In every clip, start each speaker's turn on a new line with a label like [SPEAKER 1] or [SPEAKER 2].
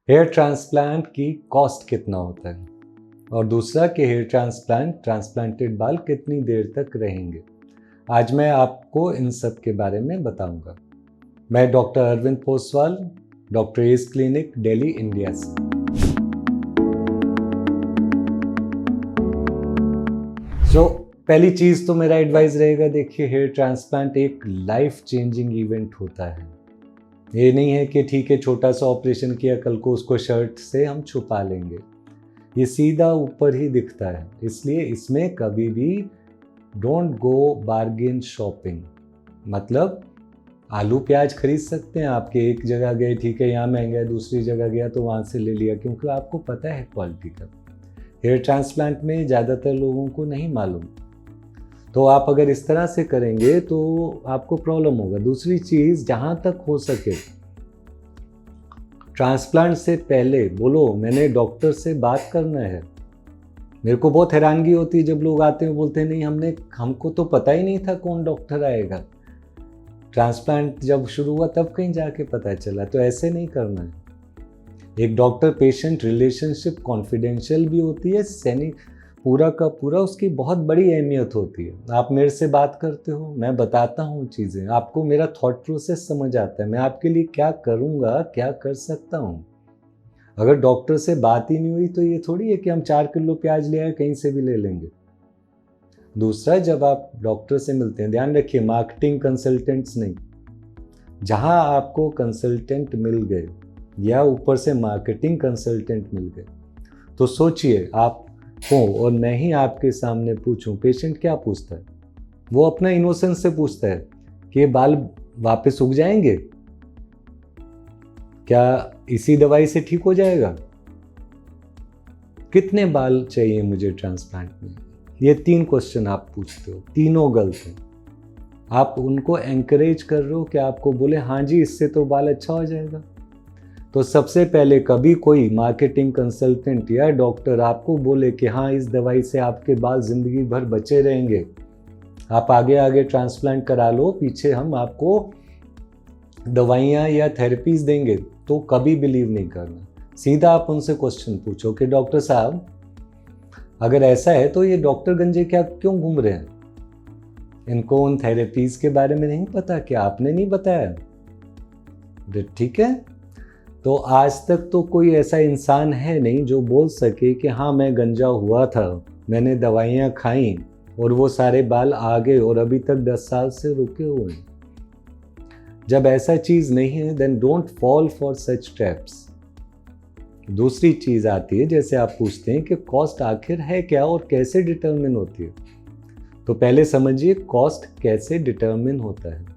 [SPEAKER 1] Hair transplant की cost कितना होता है, और दूसरा कि हेयर ट्रांसप्लांटेड बाल कितनी देर तक रहेंगे। आज मैं आपको इन सब के बारे में बताऊंगा। मैं doctor Arvind Poswal, doctor S clinic, Delhi, India से। पहली चीज़ तो मेरा एडवाइस रहेगा, देखिए हेयर ट्रांसप्लांट एक लाइफ चेंजिंग इवेंट होता है। ये नहीं है कि ठीक है छोटा सा ऑपरेशन किया, कल को उसको शर्ट से हम छुपा लेंगे। ये सीधा ऊपर ही दिखता है, इसलिए इसमें कभी भी डोंट गो बार्गेन शॉपिंग। मतलब आलू प्याज खरीद सकते हैं आपके, एक जगह गए ठीक है यहाँ महंगा है, दूसरी जगह गया तो वहाँ से ले लिया, क्योंकि आपको पता है क्वालिटी का। हेयर ट्रांसप्लांट में ज़्यादातर लोगों को नहीं मालूम, तो आप अगर इस तरह से करेंगे तो आपको प्रॉब्लम होगा। दूसरी चीज़, जहाँ तक हो सके ट्रांसप्लांट से पहले बोलो मैंने डॉक्टर से बात करना है। मेरे को बहुत हैरानगी होती है जब लोग आते हैं बोलते हैं नहीं हमको तो पता ही नहीं था कौन डॉक्टर आएगा। ट्रांसप्लांट जब शुरू हुआ तब कहीं जाके पता चला। तो ऐसे नहीं करना है। एक डॉक्टर पेशेंट रिलेशनशिप कॉन्फिडेंशियल भी होती है, पूरा का पूरा उसकी बहुत बड़ी अहमियत होती है। आप मेरे से बात करते हो, मैं बताता हूँ चीज़ें, आपको मेरा थॉट प्रोसेस समझ आता है, मैं आपके लिए क्या करूँगा, क्या कर सकता हूँ। अगर डॉक्टर से बात ही नहीं हुई तो ये थोड़ी है कि हम 4 किलो प्याज ले आए कहीं से भी ले लेंगे। दूसरा, जब आप डॉक्टर से मिलते हैं, ध्यान रखिए मार्केटिंग कंसल्टेंट्स नहीं। जहाँ आपको कंसल्टेंट मिल गए या ऊपर से मार्केटिंग कंसल्टेंट मिल गए, तो सोचिए आप हो और मैं ही आपके सामने पूछूं, पेशेंट क्या पूछता है? वो अपना इनोसेंस से पूछता है कि ये बाल वापस उग जाएंगे, क्या इसी दवाई से ठीक हो जाएगा, कितने बाल चाहिए मुझे ट्रांसप्लांट में। ये 3 क्वेश्चन आप पूछते हो, तीनों गलत हैं। आप उनको एंकरेज कर रहे हो कि आपको बोले हाँ जी इससे तो बाल अच्छा हो जाएगा। तो सबसे पहले कभी कोई मार्केटिंग कंसल्टेंट या डॉक्टर आपको बोले कि हाँ इस दवाई से आपके बाल ज़िंदगी भर बचे रहेंगे, आप आगे आगे ट्रांसप्लांट करा लो, पीछे हम आपको दवाइयाँ या थेरेपीज देंगे, तो कभी बिलीव नहीं करना। सीधा आप उनसे क्वेश्चन पूछो कि डॉक्टर साहब अगर ऐसा है तो ये डॉक्टर गंजे क्या क्यों घूम रहे हैं? इनको उन थेरेपीज के बारे में नहीं पता? क्या आपने नहीं बताया? ठीक है। तो आज तक तो कोई ऐसा इंसान है नहीं जो बोल सके कि हाँ मैं गंजा हुआ था, मैंने दवाइयाँ खाई और वो सारे बाल आ गए और अभी तक 10 साल से रुके हुए हैं। जब ऐसा चीज़ नहीं है then don't fall for such traps. दूसरी चीज़ आती है, जैसे आप पूछते हैं कि कॉस्ट आखिर है क्या और कैसे डिटरमिन होती है। तो पहले समझिए कॉस्ट कैसे डिटरमिन होता है।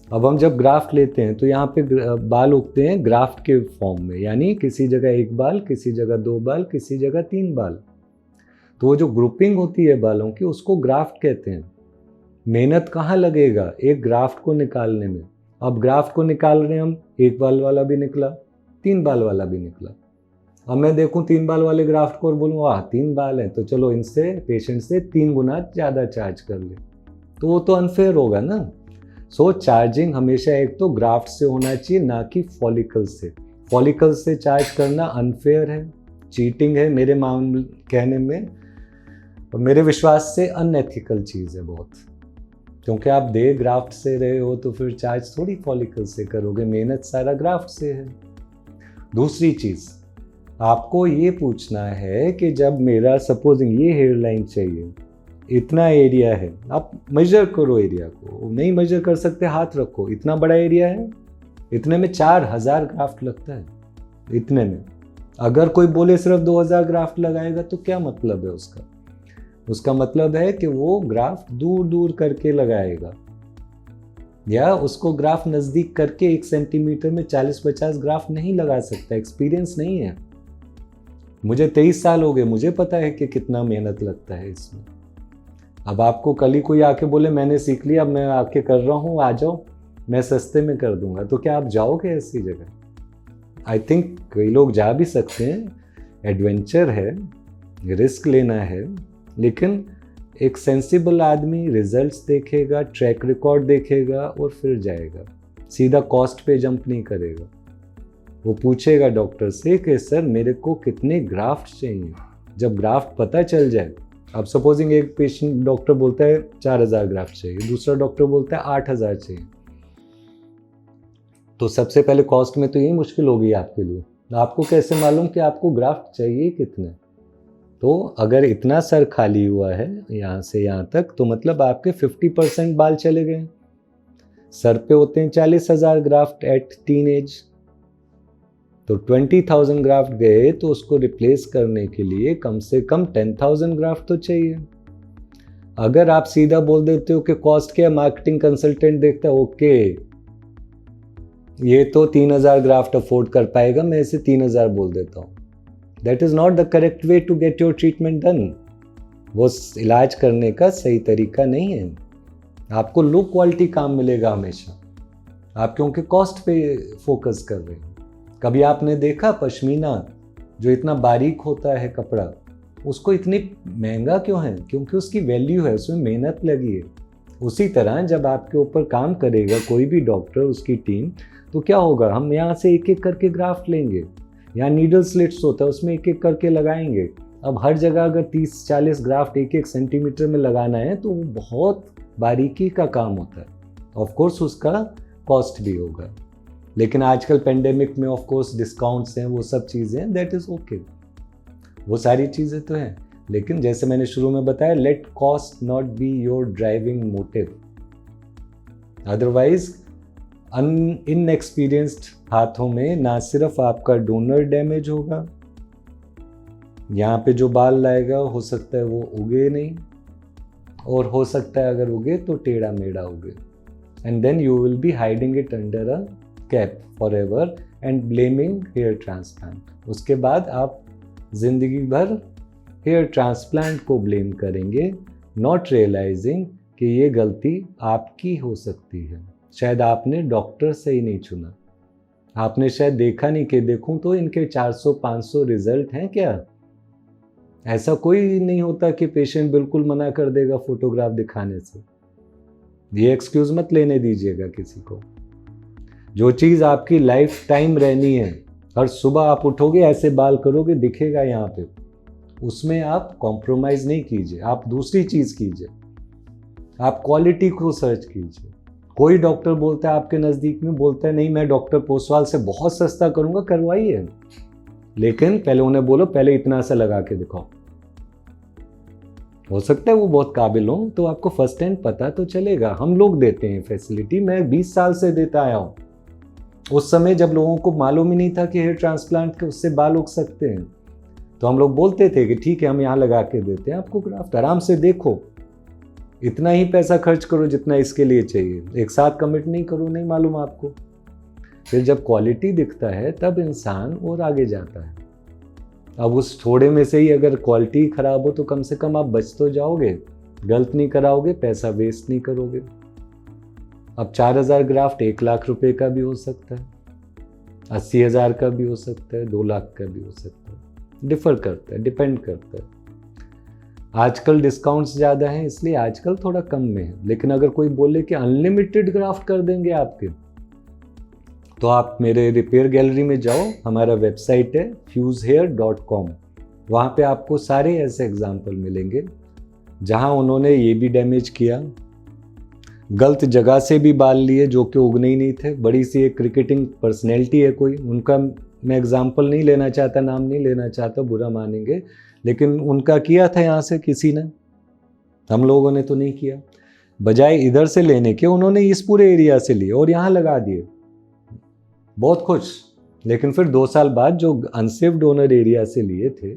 [SPEAKER 1] अब हम जब ग्राफ्ट लेते हैं तो यहाँ पे बाल उगते हैं ग्राफ्ट के फॉर्म में, यानी किसी जगह 1 बाल, किसी जगह 2 बाल, किसी जगह 3 बाल। तो वो जो ग्रुपिंग होती है बालों की उसको ग्राफ्ट कहते हैं। मेहनत कहाँ लगेगा? एक ग्राफ्ट को निकालने में। अब ग्राफ्ट को निकाल रहे हैं हम, 1 बाल वाला भी निकला, 3 बाल वाला भी निकला। अब मैं देखूं 3 बाल वाले ग्राफ्ट को और बोलूँ वाह 3 बाल हैं, तो चलो इनसे पेशेंट से 3 गुना ज़्यादा चार्ज कर ले, तो वो तो अनफेयर होगा ना। सो चार्जिंग हमेशा एक तो ग्राफ्ट से होना चाहिए, ना कि फॉलिकल से। फॉलिकल से चार्ज करना अनफेयर है, चीटिंग है मेरे मामले कहने में, और मेरे विश्वास से अनएथिकल चीज़ है बहुत। क्योंकि आप दे ग्राफ्ट से रहे हो तो फिर चार्ज थोड़ी फॉलिकल से करोगे, मेहनत सारा ग्राफ्ट से है। दूसरी चीज़ आपको ये पूछना है कि जब मेरा सपोजिंग ये हेयर लाइन चाहिए, इतना एरिया है, आप मेजर करो एरिया को, नहीं मेजर कर सकते हाथ रखो, इतना बड़ा एरिया है, इतने में 4000 ग्राफ्ट लगता है। इतने में अगर कोई बोले सिर्फ 2000 ग्राफ्ट लगाएगा तो क्या मतलब है उसका? उसका मतलब है कि वो ग्राफ्ट दूर दूर करके लगाएगा, या उसको ग्राफ्ट नज़दीक करके 1 सेंटीमीटर में 40-50 ग्राफ्ट नहीं लगा सकता। एक्सपीरियंस नहीं है। मुझे 23 साल हो गए, मुझे पता है कि कितना मेहनत लगता है इसमें। अब आपको कल ही कोई आके बोले मैंने सीख लिया, अब मैं आके कर रहा हूँ, आ जाओ मैं सस्ते में कर दूंगा, तो क्या आप जाओगे ऐसी जगह? आई थिंक कई लोग जा भी सकते हैं, एडवेंचर है, रिस्क लेना है, लेकिन एक सेंसिबल आदमी रिजल्ट्स देखेगा, ट्रैक रिकॉर्ड देखेगा और फिर जाएगा, सीधा कॉस्ट पे जंप नहीं करेगा। वो पूछेगा डॉक्टर से कि सर मेरे को कितने ग्राफ्ट चाहिए। जब ग्राफ्ट पता चल जाए, अब सपोजिंग एक पेशेंट डॉक्टर बोलता है 4000 ग्राफ्ट चाहिए, दूसरा डॉक्टर बोलता है 8000 चाहिए, तो सबसे पहले कॉस्ट में तो यही मुश्किल होगी आपके लिए। आपको कैसे मालूम कि आपको ग्राफ्ट चाहिए कितने? तो अगर इतना सर खाली हुआ है यहाँ से यहाँ तक, तो मतलब आपके 50% बाल चले गए। सर पे होते हैं 40,000 ग्राफ्ट एट टीन एज, तो 20,000 ग्राफ्ट गए, तो उसको रिप्लेस करने के लिए कम से कम 10,000 ग्राफ्ट तो चाहिए। अगर आप सीधा बोल देते हो कि कॉस्ट क्या, मार्केटिंग कंसल्टेंट देखता है, ओके ये तो 3,000 ग्राफ्ट अफोर्ड कर पाएगा, मैं इसे 3,000 बोल देता हूँ, that is not the correct way to get your treatment done. वो इलाज करने का सही तरीका नहीं है। आपको लो क्वालिटी काम मिलेगा हमेशा, आप क्योंकि कॉस्ट पे फोकस कर रहे हैं। कभी आपने देखा पश्मीना जो इतना बारीक होता है कपड़ा, उसको इतनी महंगा क्यों है? क्योंकि उसकी वैल्यू है, उसमें मेहनत लगी है। उसी तरह जब आपके ऊपर काम करेगा कोई भी डॉक्टर, उसकी टीम, तो क्या होगा, हम यहाँ से एक एक करके ग्राफ्ट लेंगे, यहाँ नीडल स्लिट्स होता है उसमें एक एक करके लगाएंगे। अब हर जगह अगर 30-40 ग्राफ्ट 1-1 सेंटीमीटर में लगाना है तो वो बहुत बारीकी का काम होता है। ऑफ कोर्स उसका कॉस्ट भी होगा, लेकिन आजकल पेंडेमिक में ऑफ कोर्स डिस्काउंट्स हैं, वो सब चीज़ें हैं, दैट इज़ ओके, वो सारी चीज़ें तो हैं। लेकिन जैसे मैंने शुरू में बताया, let cost not be your driving motive, otherwise inexperienced हाथों में ना सिर्फ आपका डोनर डैमेज होगा, यहाँ पे जो बाल लाएगा हो सकता है वो उगे नहीं, और हो सकता है अगर उगे तो टेढ़ा मेढ़ा उगे, and then you will be hiding it under a cap forever and blaming hair transplant. उसके बाद आप जिंदगी भर हेयर ट्रांसप्लांट को ब्लेम करेंगे, नॉट रियलाइजिंग कि ये गलती आपकी हो सकती है। शायद आपने डॉक्टर सही नहीं चुना, आपने शायद देखा नहीं कि देखूं तो इनके 400-500 रिजल्ट हैं क्या। ऐसा कोई नहीं होता कि पेशेंट बिल्कुल मना कर देगा फोटोग्राफ दिखाने से। ये एक्सक्यूज मत लेने दीजिएगा किसी को। जो चीज़ आपकी लाइफ टाइम रहनी है, हर सुबह आप उठोगे ऐसे बाल करोगे दिखेगा यहाँ पे, उसमें आप कॉम्प्रोमाइज़ नहीं कीजिए, आप दूसरी चीज़ कीजिए, आप क्वालिटी को सर्च कीजिए। कोई डॉक्टर बोलता है आपके नज़दीक में, बोलता है नहीं मैं डॉक्टर पोसवाल से बहुत सस्ता करूँगा, करवाइए, लेकिन पहले उन्हें बोलो पहले इतना सा लगा के दिखाओ। हो सकता है वो बहुत काबिल हो, तो आपको फर्स्ट हैंड पता तो चलेगा। हम लोग देते हैं फैसिलिटी, मैं 20 साल से देता आया हूँ। उस समय जब लोगों को मालूम ही नहीं था कि हेयर ट्रांसप्लांट के उससे बाल उग सकते हैं, तो हम लोग बोलते थे कि ठीक है हम यहाँ लगा के देते हैं आपको ग्राफ्ट, आराम से देखो, इतना ही पैसा खर्च करो जितना इसके लिए चाहिए, एक साथ कमिट नहीं करो, नहीं मालूम आपको। फिर जब क्वालिटी दिखता है तब इंसान और आगे जाता है। अब उस थोड़े में से ही अगर क्वालिटी खराब हो तो कम से कम आप बच तो जाओगे, गलत नहीं कराओगे, पैसा वेस्ट नहीं करोगे। अब 4,000 ग्राफ्ट 1 लाख रुपए का भी हो सकता है, 80,000 का भी हो सकता है, 2 लाख का भी हो सकता है, डिफर करता है, डिपेंड करता है। आजकल डिस्काउंट्स ज़्यादा हैं इसलिए आजकल थोड़ा कम में है, लेकिन अगर कोई बोले कि अनलिमिटेड ग्राफ्ट कर देंगे आपके, तो आप मेरे रिपेयर गैलरी में जाओ, हमारा वेबसाइट है fusehair.com, वहाँ पे आपको सारे ऐसे एग्जाम्पल मिलेंगे जहाँ उन्होंने ये भी डैमेज किया, गलत जगह से भी बाल लिए जो कि उगने ही नहीं थे। बड़ी सी एक क्रिकेटिंग पर्सनैलिटी है कोई, उनका मैं एग्जाम्पल नहीं लेना चाहता, नाम नहीं लेना चाहता, बुरा मानेंगे, लेकिन उनका किया था यहाँ से किसी ने, हम लोगों ने तो नहीं किया। बजाय इधर से लेने के उन्होंने इस पूरे एरिया से लिए और यहाँ लगा दिए, बहुत खुश। लेकिन फिर 2 साल बाद जो अनसेफ डोनर एरिया से लिए थे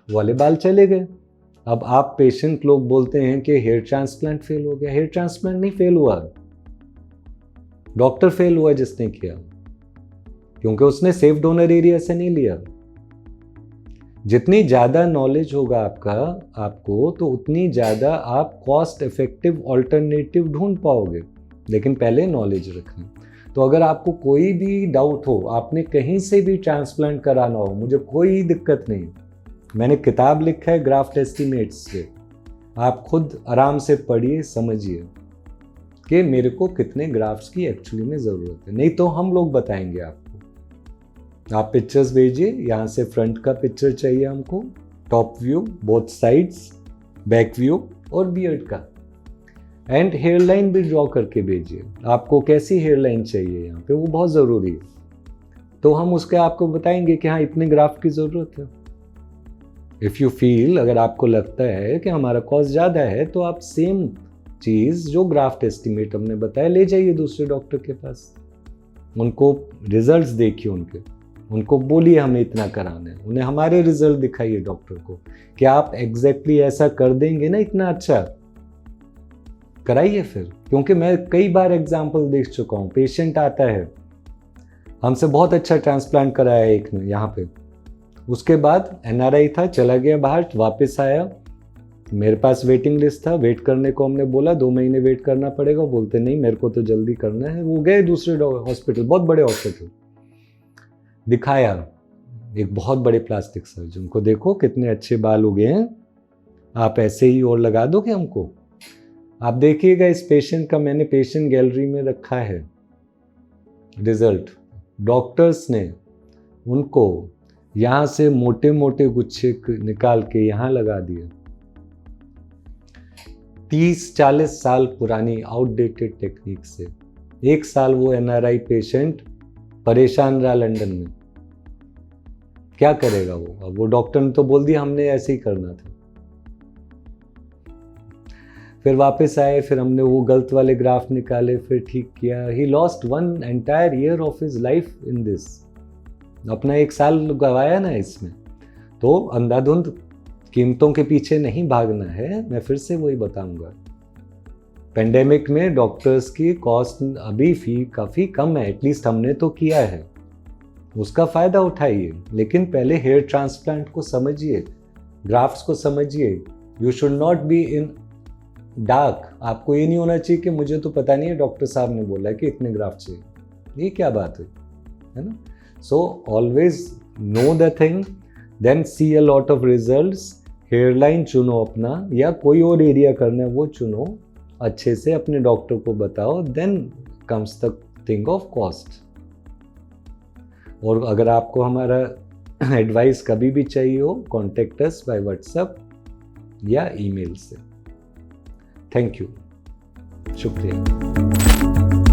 [SPEAKER 1] वाले बाल चले गए। अब आप पेशेंट लोग बोलते हैं कि हेयर ट्रांसप्लांट फेल हो गया। हेयर ट्रांसप्लांट नहीं फेल हुआ, डॉक्टर फेल हुआ जिसने किया, क्योंकि उसने सेफ डोनर एरिया से नहीं लिया। जितनी ज़्यादा नॉलेज होगा आपको तो उतनी ज़्यादा आप कॉस्ट इफेक्टिव ऑल्टरनेटिव ढूंढ पाओगे, लेकिन पहले नॉलेज रखना। तो अगर आपको कोई भी डाउट हो, आपने कहीं से भी ट्रांसप्लांट कराना हो, मुझे कोई दिक्कत नहीं, मैंने किताब लिखा है ग्राफ्ट एस्टिमेट्स से, आप खुद आराम से पढ़िए, समझिए कि मेरे को कितने ग्राफ्ट्स की एक्चुअली में ज़रूरत है, नहीं तो हम लोग बताएंगे आपको। आप पिक्चर्स भेजिए, यहाँ से फ्रंट का पिक्चर चाहिए हमको, top view, both sides, back view और बियर्ड का, एंड हेयर लाइन भी ड्रॉ करके भेजिए। आपको कैसी हेयर लाइन चाहिए यहाँ पे, वो बहुत ज़रूरी है। तो हम उसके आपको बताएंगे कि हाँ इतने ग्राफ्ट की ज़रूरत है। इफ़ यू फील, अगर आपको लगता है कि हमारा कॉस्ट ज़्यादा है, तो आप सेम चीज़ जो ग्राफ्ट एस्टिमेट हमने बताया ले जाइए दूसरे डॉक्टर के पास, उनको रिजल्ट्स देखिए, उनको बोलिए हमें इतना कराना है, उन्हें हमारे रिजल्ट दिखाइए डॉक्टर को कि आप एग्जैक्टली ऐसा कर देंगे ना, इतना अच्छा कराइए फिर। क्योंकि मैं कई बार एग्जाम्पल देख चुका हूँ, पेशेंट आता है हमसे बहुत अच्छा ट्रांसप्लांट कराया एक ने यहाँ पे, उसके बाद एनआरआई था, चला गया बाहर, वापस आया, मेरे पास वेटिंग लिस्ट था, वेट करने को हमने बोला 2 महीने वेट करना पड़ेगा, बोलते नहीं मेरे को तो जल्दी करना है। वो गए दूसरे हॉस्पिटल, बहुत बड़े हॉस्पिटल, दिखाया एक बहुत बड़े प्लास्टिक सर्जन को, देखो कितने अच्छे बाल उगे हैं, आप ऐसे ही और लगा दोगे हमको। आप देखिएगा इस पेशेंट का मैंने पेशेंट गैलरी में रखा है रिजल्ट, डॉक्टर्स ने उनको यहाँ से मोटे मोटे गुच्छे निकाल के यहाँ लगा दिए। 30-40 साल पुरानी आउटडेटेड टेक्निक से। 1 साल वो एनआरआई पेशेंट परेशान रहा लंदन में, क्या करेगा वो? अब वो डॉक्टर ने तो बोल दिया हमने ऐसे ही करना था। फिर वापस आए, फिर हमने वो गलत वाले ग्राफ निकाले, फिर ठीक किया। He lost 1 entire year of his life in this. अपना 1 साल गवाया ना इसमें। तो अंधाधुंध कीमतों के पीछे नहीं भागना है, मैं फिर से वही बताऊंगा। पेंडेमिक में डॉक्टर्स की कॉस्ट अभी फी काफ़ी कम है, एटलीस्ट हमने तो किया है, उसका फ़ायदा उठाइए। लेकिन पहले हेयर ट्रांसप्लांट को समझिए, ग्राफ्ट्स को समझिए। You should not be in dark. आपको ये नहीं होना चाहिए कि मुझे तो पता नहीं है, डॉक्टर साहब ने बोला है कि इतने ग्राफ्ट चाहिए, ये क्या बात है ना? So always know the thing, then see a lot of results. Hairline चुनो अपना, या कोई और एरिया करना है वो चुनो, अच्छे से अपने डॉक्टर को बताओ, then comes the thing of cost. और अगर आपको हमारा एडवाइस कभी भी चाहिए हो, कॉन्टेक्ट अस बाय व्हाट्सएप या ईमेल से। थैंक यू, शुक्रिया।